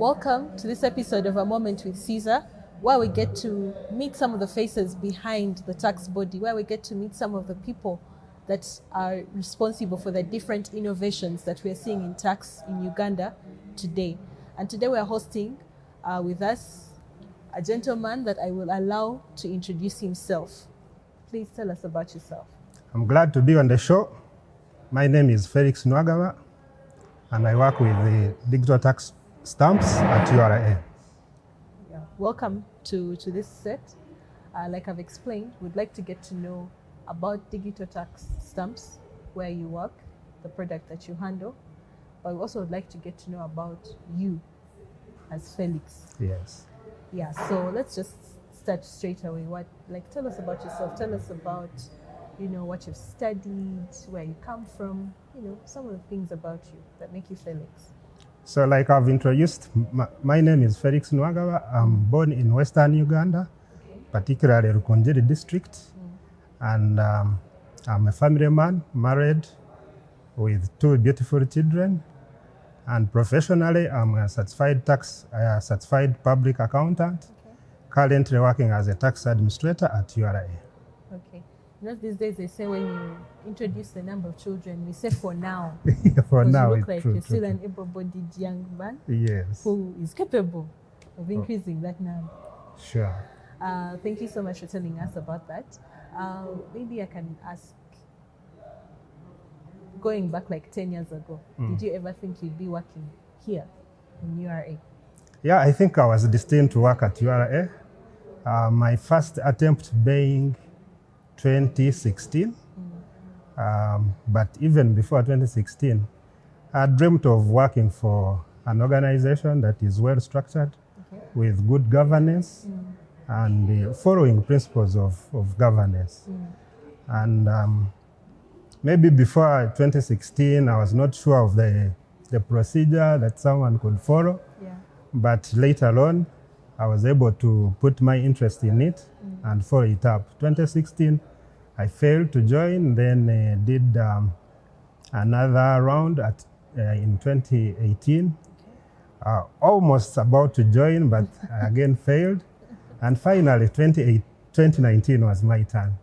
Welcome to this episode of A Moment with Caesar, where we get to meet some of the faces behind the tax body, where we get to meet some of the people that are responsible for the different innovations that we are seeing in tax in Uganda today. And today we are hosting with us a gentleman that I will allow to introduce himself. Please tell us about yourself. I'm glad to be on the show. My name is Felix Niwagaba, and I work with the digital tax stamps at URA. Yeah. Welcome to this set. Like I've explained, we'd like to get to know about digital tax stamps, where you work, the product that you handle, but we also would like to get to know about you as Felix. Yes. Yeah, so let's just start straight away. Tell us about yourself. Tell us about, what you've studied, where you come from, some of the things about you that make you Felix. So like I've introduced, my name is Felix Niwagaba. I'm born in Western Uganda, particularly Rukonjeri district. And I'm a family man, married with 2 beautiful children. And professionally, I'm a certified public accountant, currently working as a tax administrator at URA. Okay. These days they say when you introduce the number of children, we say for now. For now, you look it's like true, you're still true. an able-bodied young man. Yes. Who is capable of increasing that number. Sure. Thank you so much for telling us about that. Maybe I can ask, going back like 10 years ago, did you ever think you'd be working here in URA? Yeah, I think I was destined to work at URA. My first attempt being 2016. But even before 2016, I dreamt of working for an organization that is well structured, with good governance, and following principles of governance. And maybe before 2016, I was not sure of the procedure that someone could follow. Yeah. But later on, I was able to put my interest in it and follow it up. 2016, I failed to join, then did another round in 2018. Almost about to join, but again failed. And finally, 2019 was my turn,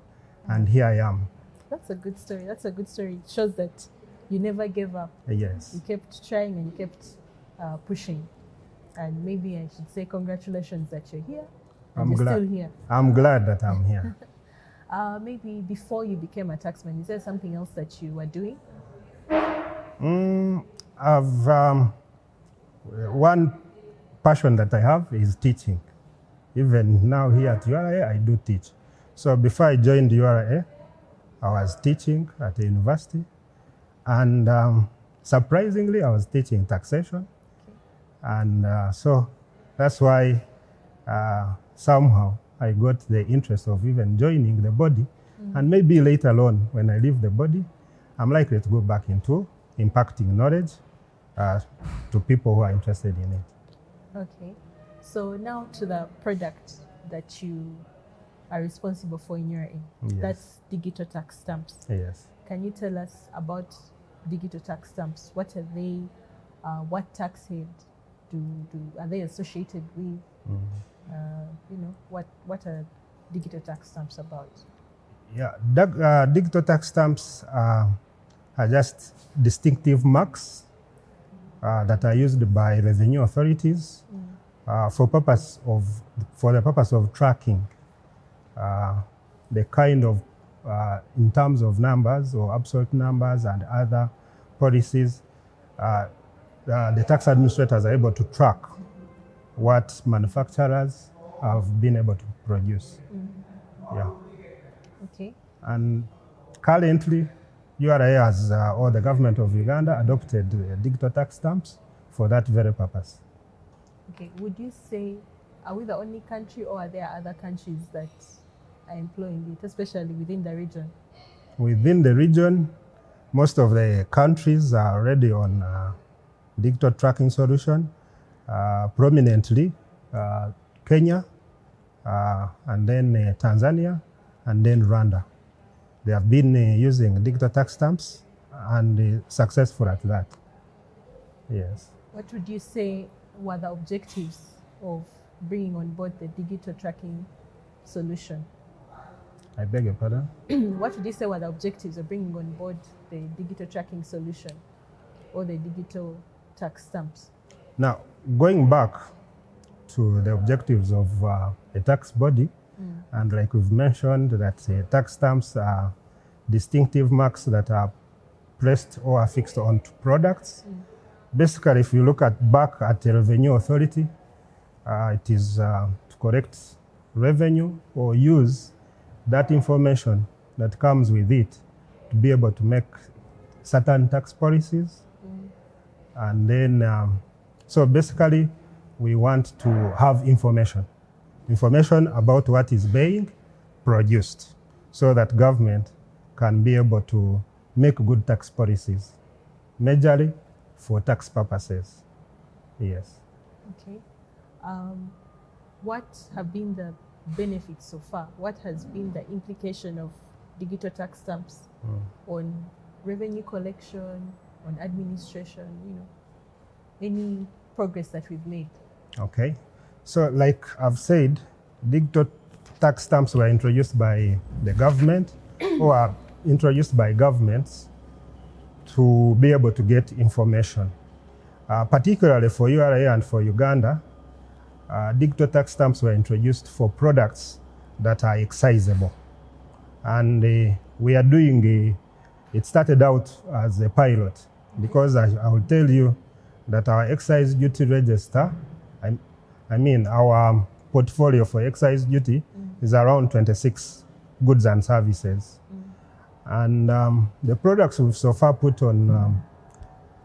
and here I am. That's a good story. That's a good story. It shows that you never gave up. Yes. You kept trying and you kept pushing. And maybe I should say congratulations that you're here. And you're still here. I'm glad that I'm here. Maybe before you became a taxman, is there something else that you were doing? One passion that I have is teaching. Even now here at URA, I do teach. So before I joined URA, I was teaching at a university. And surprisingly, I was teaching taxation. And so that's why somehow I got the interest of even joining the body. And maybe later on, when I leave the body, I'm likely to go back into impacting knowledge to people who are interested in it. Okay. So now to the product that you are responsible for in URA. Yes. That's digital tax stamps. Yes. Can you tell us about digital tax stamps? What are they? What tax head are they associated with? What are digital tax stamps about? Yeah, digital tax stamps are just distinctive marks that are used by revenue authorities for the purpose of tracking the kind of, in terms of numbers or absolute numbers and other policies, the tax administrators are able to track what manufacturers have been able to produce. Yeah. Okay. And currently, URA has, or the government of Uganda, adopted digital tax stamps for that very purpose. Okay. Would you say, are we the only country, or are there other countries that are employing it, especially within the region? Within the region, most of the countries are already on digital tracking solution, prominently Kenya, and then Tanzania, and then Rwanda. They have been using digital tax stamps and successful at that. Yes. What would you say were the objectives of bringing on board the digital tracking solution? I beg your pardon? What would you say were the objectives of bringing on board the digital tracking solution or the digital tax stamps? Now, going back to the objectives of a tax body, and like we've mentioned, that tax stamps are distinctive marks that are placed or affixed onto products. Basically, if you look back at the Revenue Authority, it is to collect revenue or use that information that comes with it to be able to make certain tax policies. And then, so basically, we want to have information about what is being produced so that government can be able to make good tax policies, majorly for tax purposes. Yes. Okay. What have been the benefits so far? What has been the implication of digital tax stamps on revenue collection, on administration, any progress that we've made? Okay. So like I've said, digital tax stamps were introduced by the government or are introduced by governments to be able to get information. Particularly for URA and for Uganda, digital tax stamps were introduced for products that are excisable. And we are doing it started out as a pilot, because I will tell you that our excise duty register, I mean our portfolio for excise duty is around 26 goods and services. And the products we've so far put on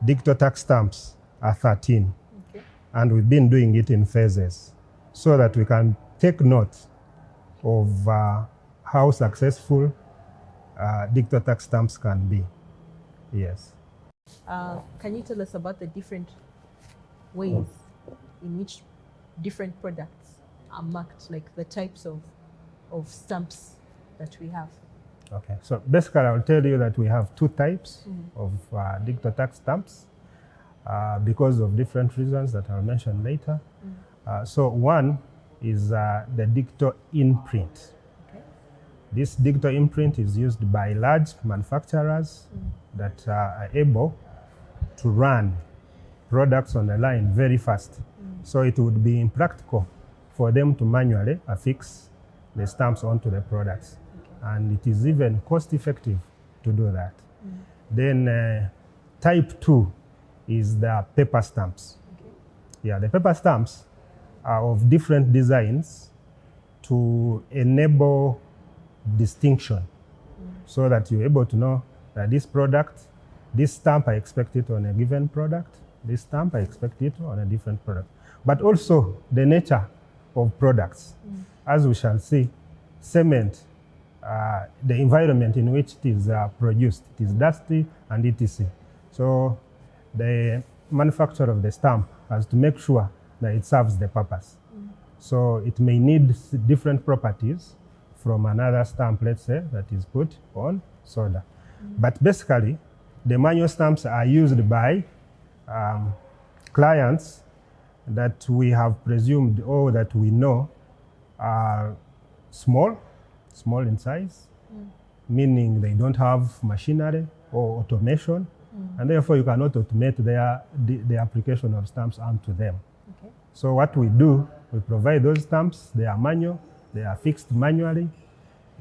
digital tax stamps are 13. Okay. And we've been doing it in phases so that we can take note of how successful digital tax stamps can be. Yes. Can you tell us about the different ways in which different products are marked, like the types of stamps that we have? Okay, so basically I'll tell you that we have two types of digital tax stamps because of different reasons that I'll mention later. So one is the digital imprint. Okay. This digital imprint is used by large manufacturers that are able to run products on the line very fast. So it would be impractical for them to manually affix the stamps onto the products. And it is even cost effective to do that. Then type 2 is the paper stamps. Okay. Yeah, the paper stamps are of different designs to enable distinction so that you're able to know that this product, this stamp I expect it on a given product, this stamp I expect it on a different product. But also the nature of products. As we shall see, cement, the environment in which it is produced, it is dusty and etc. So the manufacturer of the stamp has to make sure that it serves the purpose. So it may need different properties from another stamp, let's say, that is put on soda. But basically, the manual stamps are used by clients that we have presumed or that we know are small in size, meaning they don't have machinery or automation, and therefore you cannot automate the application of stamps onto them. Okay. So what we do, we provide those stamps. They are manual, they are fixed manually,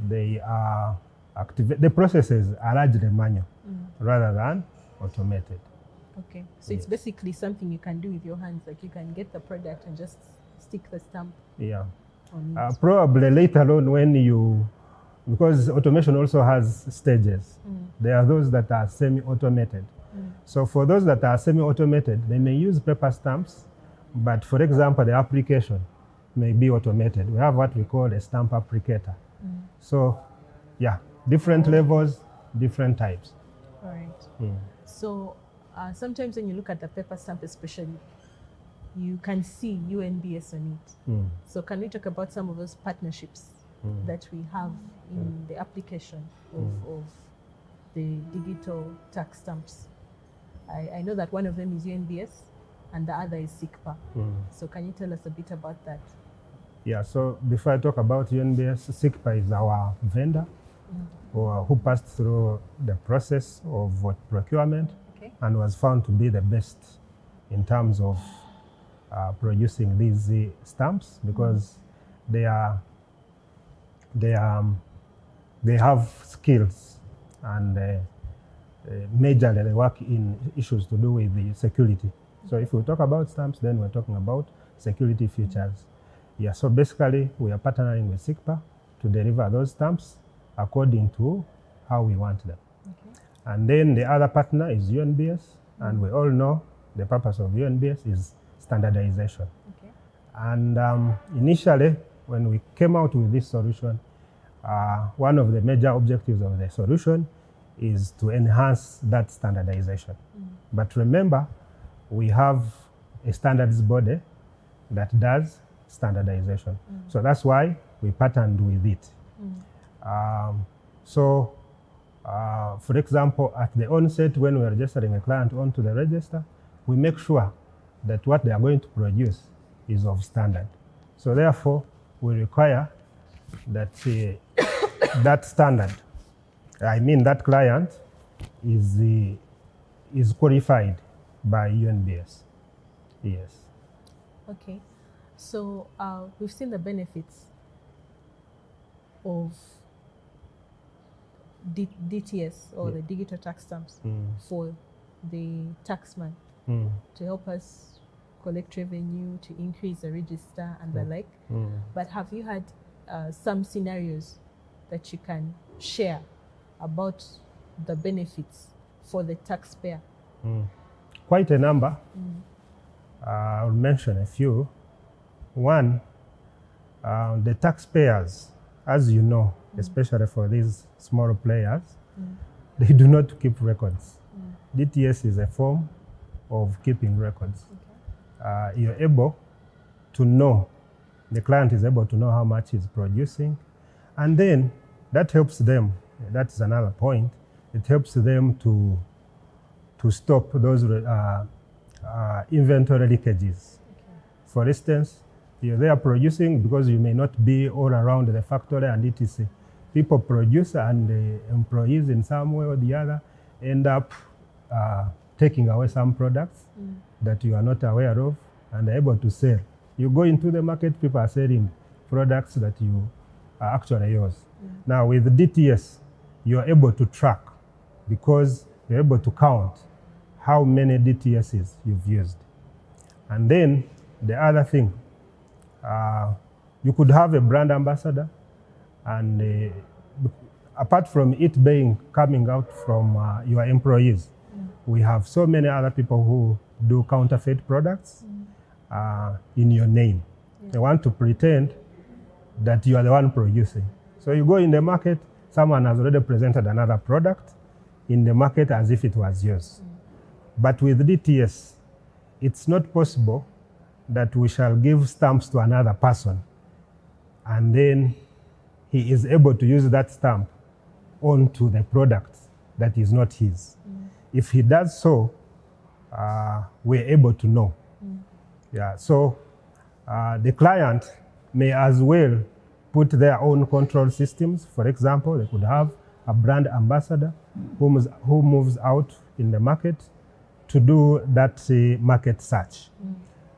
they are the processes are largely manual rather than automated. Okay, so it's basically something you can do with your hands, like you can get the product and just stick the stamp. Yeah. On it. Probably later on when because automation also has stages. There are those that are semi-automated. So for those that are semi-automated, they may use paper stamps, but for example, the application may be automated. We have what we call a stamp applicator. So yeah, different levels, different types. All right. So sometimes when you look at the paper stamp especially, you can see UNBS on it. So can we talk about some of those partnerships that we have in the application of the digital tax stamps? I know that one of them is UNBS. and the other is SICPA. So can you tell us a bit about that? Yeah, so before I talk about UNBS, SICPA is our vendor who passed through the process of procurement and was found to be the best in terms of producing these stamps, because they have skills and majorly they work in issues to do with the security. So if we talk about stamps, then we're talking about security features. Yeah, so basically we are partnering with SICPA to deliver those stamps according to how we want them. And then the other partner is UNBS, and we all know the purpose of UNBS is standardization. And initially, when we came out with this solution, one of the major objectives of the solution is to enhance that standardization. But remember, we have a standards body that does standardization. So that's why we partnered with it. For example, at the onset, when we're registering a client onto the register, we make sure that what they are going to produce is of standard. So therefore, we require that that standard, I mean that client, is qualified by UNBS. Yes. Okay. So we've seen the benefits of DTS, or the digital tax stamps, for the taxman to help us collect revenue, to increase the register and the like. But have you had some scenarios that you can share about the benefits for the taxpayer? Quite a number. I'll mention a few. One, the taxpayers, as you know, especially for these small players, they do not keep records. DTS is a form of keeping records. You're able to know, the client is able to know how much he's producing, and then that helps them, that's another point, it helps them to stop those inventory leakages. For instance, they are producing, because you may not be all around the factory and etc. People produce, and the employees in some way or the other end up taking away some products that you are not aware of and are able to sell. You go into the market, people are selling products that you are actually yours. Now with DTS, you are able to track, because you're able to count how many DTSs you've used. And then the other thing, you could have a brand ambassador, and apart from it coming out from your employees, we have so many other people who do counterfeit products in your name. They want to pretend that you are the one producing. So you go in the market, someone has already presented another product in the market as if it was yours. But with DTS, it's not possible that we shall give stamps to another person and then he is able to use that stamp onto the product that is not his. If he does so, we're able to know. Yeah, so the client may as well put their own control systems. For example, they could have a brand ambassador who moves out in the market to do that market search.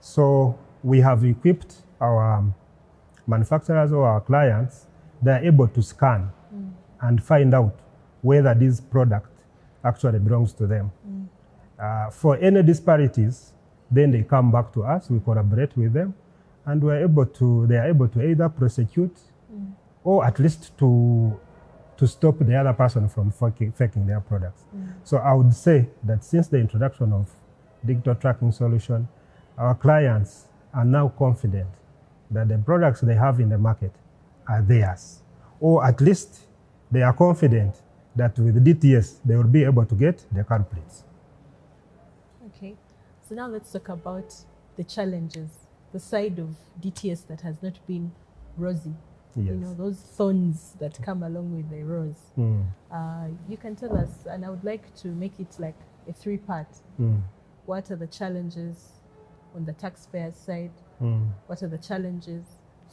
So we have equipped our manufacturers or our clients. They're able to scan and find out whether this product actually belongs to them. For any disparities, then they come back to us, we collaborate with them, and they are able to either prosecute or at least to stop the other person from faking their products. So I would say that since the introduction of digital tracking solution, our clients are now confident that the products they have in the market are theirs, or at least they are confident that with DTS they will be able to get the culprits. Okay, so now let's talk about the challenges, the side of DTS that has not been rosy. Yes. You know, those thorns that come along with the rose. You can tell us, and I would like to make it like a 3-part. What are the challenges? on the taxpayer's side? What are the challenges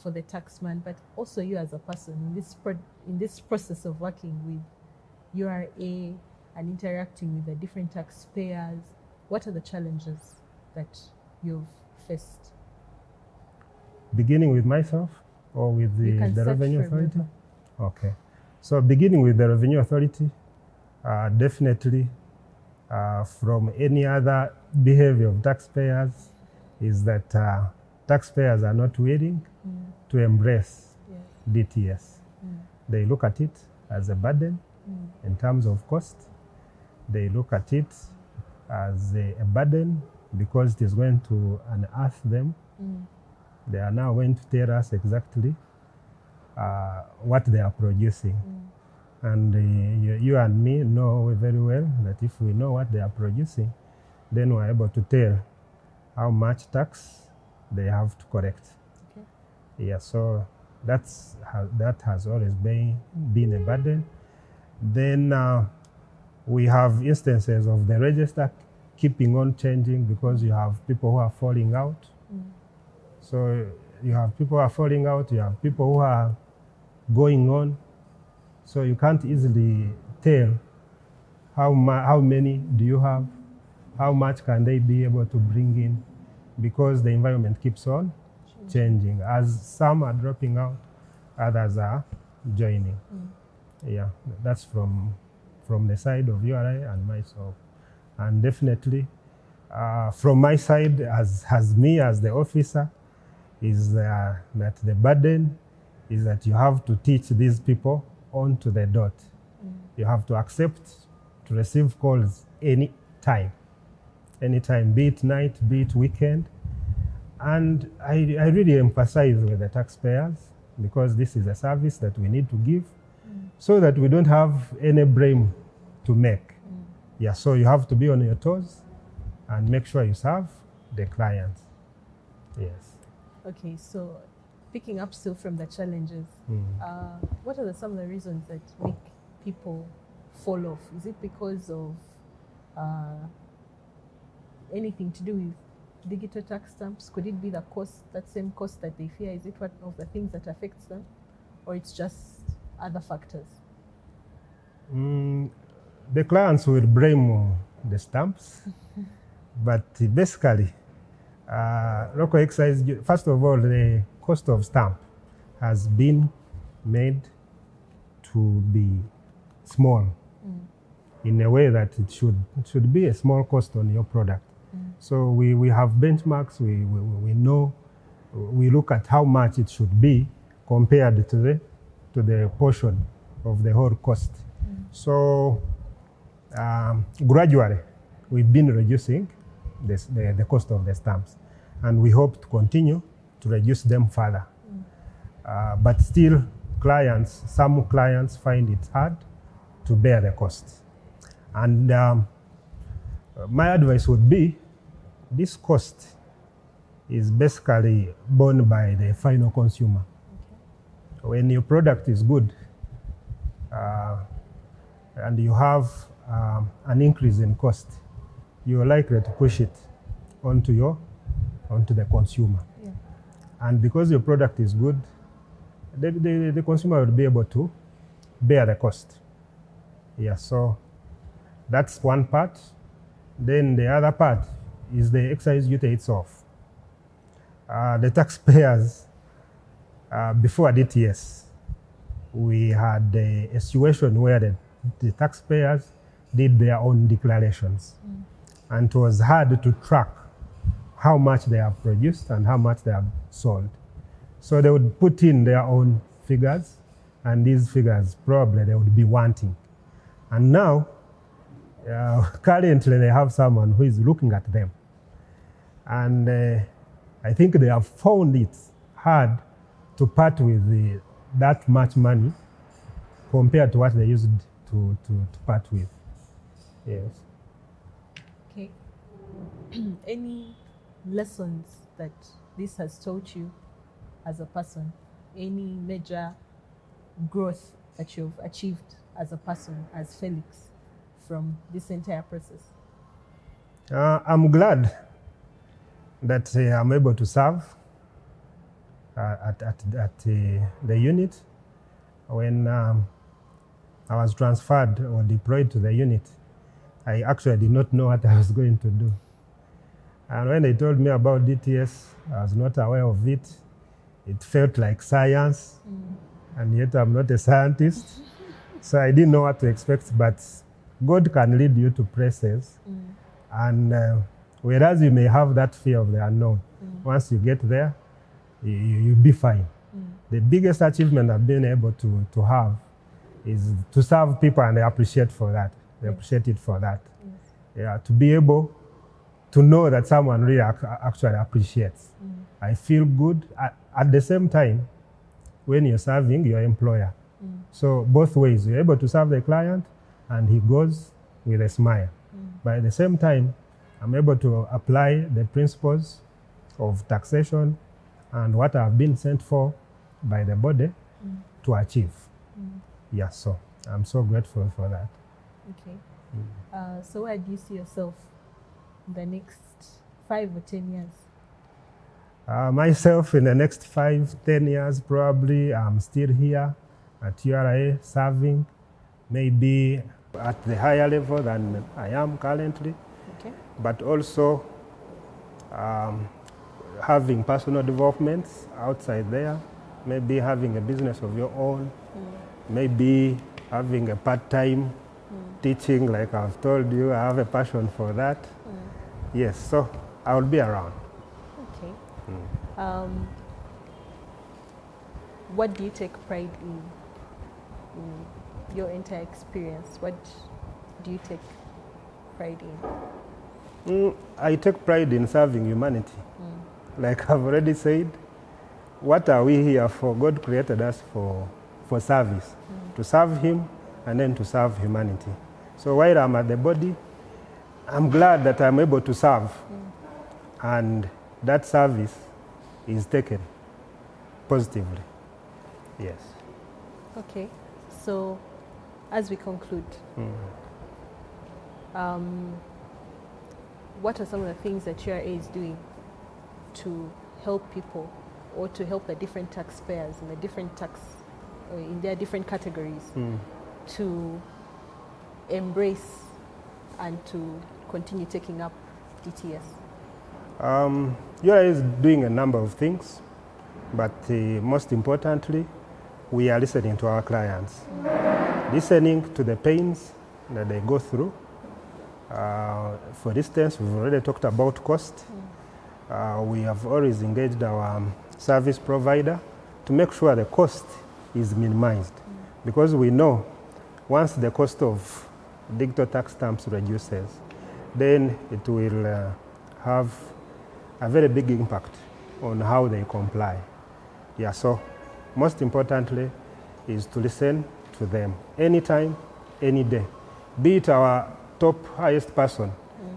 for the taxman, but also you as a person in this process of working with URA and interacting with the different taxpayers? What are the challenges that you've faced? Beginning with myself or with the Revenue Authority? Whoever. Okay. So beginning with the Revenue Authority, definitely from any other behavior of taxpayers is that taxpayers are not willing to embrace DTS. They look at it as a burden in terms of cost. They look at it as a burden because it is going to unearth them. They are now going to tell us exactly what they are producing. And you and me know very well that if we know what they are producing, then we're able to tell how much tax they have to collect. Okay. Yeah, so that has always been a burden. Then we have instances of the register keeping on changing because you have people who are falling out. So you have people who are falling out, you have people who are going on. So you can't easily tell how many do you have, how much can they be able to bring in, because the environment keeps on changing. As some are dropping out, others are joining. Yeah, that's from the side of URI and myself. And definitely from my side, as me as the officer, is that the burden is that you have to teach these people on to the dot. You have to accept to receive calls anytime, be it night, be it weekend. And I really emphasize with the taxpayers, because this is a service that we need to give so that we don't have any blame to make. Yeah, so you have to be on your toes and make sure you serve the clients. Yes. Okay, so picking up still from the challenges, what are some of the reasons that make people fall off? Is it because of anything to do with digital tax stamps? Could it be the cost, that same cost that they fear? Is it one of the things that affects them? Or it's just other factors? The clients will blame the stamps, but basically, local excise, first of all, the cost of stamp has been made to be small in a way that it should be a small cost on your product. So we have benchmarks, we know, we look at how much it should be compared to the portion of the whole cost. So gradually, we've been reducing the cost of the stamps, and we hope to continue to reduce them further. But still, some clients find it hard to bear the cost. And my advice would be, this cost is basically borne by the final consumer. Okay. When your product is good and you have an increase in cost, you're likely to push it onto the consumer. Yeah. And because your product is good, the consumer will be able to bear the cost. Yeah, so that's one part. Then the other part is the excise duty itself. The taxpayers, before DTS, we had a situation where the taxpayers did their own declarations. And it was hard to track how much they have produced and how much they have sold. So they would put in their own figures, and these figures probably they would be wanting. And now, currently they have someone who is looking at them. And I think they have found it hard to part with that much money compared to what they used to part with. Yes. Okay. Any lessons that this has taught you as a person? Any major growth that you've achieved as a person, as Felix, from this entire process? I'm glad that I'm able to serve at the unit. When I was transferred or deployed to the unit, I actually did not know what I was going to do. And when they told me about DTS, I was not aware of it. It felt like science, and yet I'm not a scientist. So I didn't know what to expect, but God can lead you to places. And whereas you may have that fear of the unknown, once you get there, you'll be fine. The biggest achievement I've been able to have is to serve people, and they appreciate for that. They appreciate it for that. Yeah, to be able to know that someone really actually appreciates. I feel good. At the same time, when you're serving your employer. So both ways, you're able to serve the client, and he goes with a smile. But at the same time, I'm able to apply the principles of taxation and what I've been sent for by the body to achieve. Yeah, so I'm so grateful for that. Okay. So where do you see yourself in the next 5 or 10 years? Myself in the next 5-10 years, probably I'm still here at URA serving, maybe at the higher level than I am currently, but also having personal developments outside there, maybe having a business of your own, maybe having a part-time teaching, like I've told you. I have a passion for that. Yes, so I will be around. Okay. What do you take pride in your entire experience? What do you take pride in? I take pride in serving humanity. Like I've already said, what are we here for? God created us for service, to serve Him and then to serve humanity. So while I'm at the body, I'm glad that I'm able to serve, and that service is taken positively. Yes. Okay, so as we conclude, what are some of the things that URA is doing to help people, or to help the different taxpayers in the different in their different categories to embrace and to continue taking up DTS? URA is doing a number of things, but most importantly, we are listening to our clients, listening to the pains that they go through. For instance, we've already talked about cost. We have always engaged our service provider to make sure the cost is minimized, because we know once the cost of digital tax stamps reduces, then it will have a very big impact on how they comply. Yeah, so most importantly is to listen to them anytime, any day. Be it our top highest person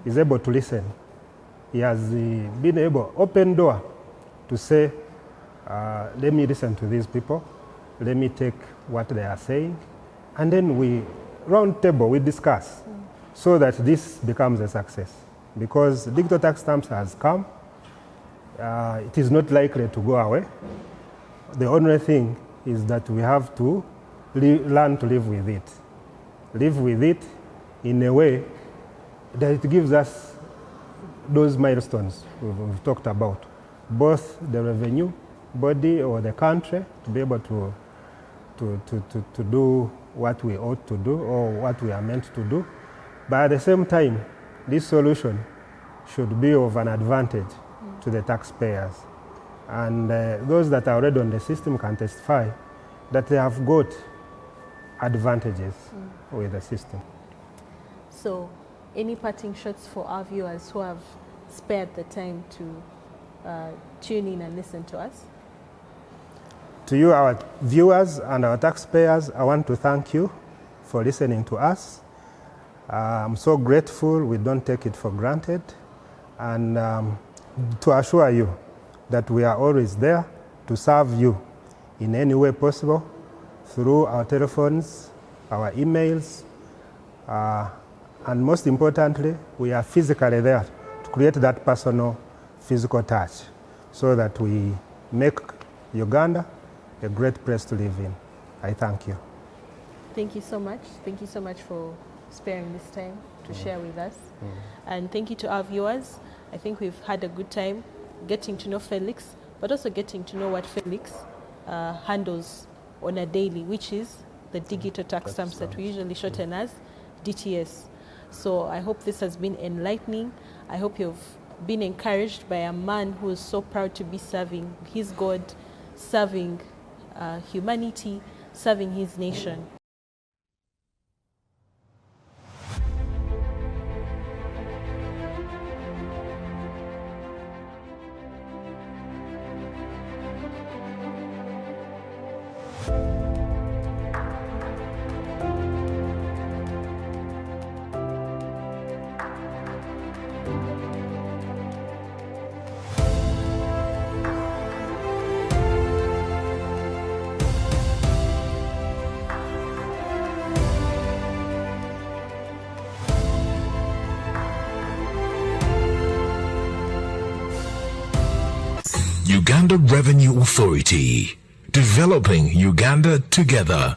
is able to listen. He has been able, open door, to say, let me listen to these people, let me take what they are saying, and then we round table, we discuss, so that this becomes a success. Because digital tax stamps has come, it is not likely to go away. The only thing is that we have to learn to live with it. Live with it in a way that it gives us those milestones we've talked about, both the revenue body or the country to be able to do what we ought to do or what we are meant to do. But at the same time, this solution should be of an advantage to the taxpayers. And those that are already on the system can testify that they have got advantages with the system. So, any parting shots for our viewers who have spared the time to tune in and listen to us? To you, our viewers and our taxpayers, I want to thank you for listening to us. I'm so grateful. We don't take it for granted. And to assure you that we are always there to serve you in any way possible through our telephones, our emails, and most importantly, we are physically there to create that personal physical touch so that we make Uganda a great place to live in. I thank you. Thank you so much. Thank you so much for sparing this time to share with us. And thank you to our viewers. I think we've had a good time getting to know Felix, but also getting to know what Felix handles on a daily, which is the digital tax stamps that we usually shorten as DTS. So I hope this has been enlightening. I hope you've been encouraged by a man who is so proud to be serving his God, serving humanity, serving his nation. Uganda Revenue Authority, developing Uganda together.